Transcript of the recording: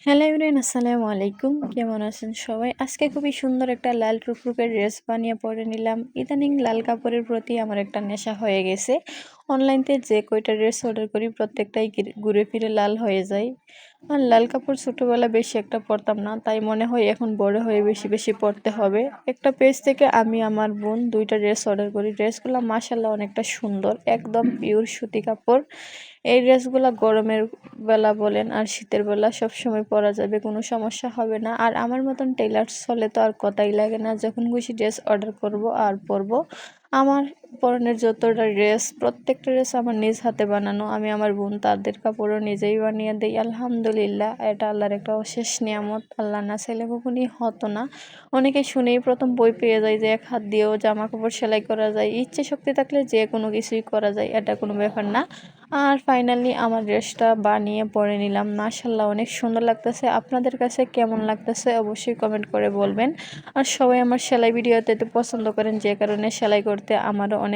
Hello everyone, আসসালামু আলাইকুম। কেমন আছেন সবাই? আজকে খুবই সুন্দর একটা লাল টুকটুকে ড্রেস বানিয়ে পরে নিলাম। ইদানিং লাল কাপড়ের প্রতি আমার একটা নেশা হয়ে গেছে। অনলাইনতে যে কয়টা ড্রেস অর্ডার করি প্রত্যেকটাই ঘুরে ফিরে লাল হয়ে যায়। আর লাল কাপড় ছোটোবেলা বেশি একটা পরতাম না, তাই মনে হয় এখন বড় হয়ে বেশি বেশি পরতে হবে। একটা পেজ থেকে আমি আমার বোন দুইটা ড্রেস অর্ডার করি। ড্রেসগুলো মাশাআল্লাহ অনেকটা সুন্দর, একদম পিওর সুতি কাপড়। এই ড্রেসগুলো গরমের বেলা বলেন আর শীতের বেলা সবসময় পরা যাবে, কোনো সমস্যা হবে না। আর আমার মতন টেলার্স হলে তো আর কথাই লাগে না, যখন খুশি ড্রেস অর্ডার করব আর পরবো। আমার পরনের যতটা ড্রেস, প্রত্যেকটা ড্রেস আমার নিজ হাতে বানানো। আমি আমার বোন তাদের কাপড়ও নিজেই বানিয়ে দিই। আলহামদুলিল্লাহ, এটা আল্লাহর একটা অশেষ নিয়ামত। আল্লাহ না চাইলে কখনই হতো না। অনেকে শুনেই প্রথম বই পেয়ে যায় যে এক হাত দিয়েও জামা কাপড় সেলাই করা যায়। ইচ্ছে শক্তি থাকলে যে কোনো কিছুই করা যায়, এটা কোনো ব্যাপার না। আর ফাইনালি আমার ড্রেসটা বানিয়ে পরে নিলাম। মাশাআল্লাহ অনেক সুন্দর লাগতেছে। আপনাদের কাছে কেমন লাগতেছে অবশ্যই কমেন্ট করে বলবেন। আর সবাই আমার সেলাই ভিডিওতে তো পছন্দ করেন, যে কারণে সেলাই করতে আমারও অনেক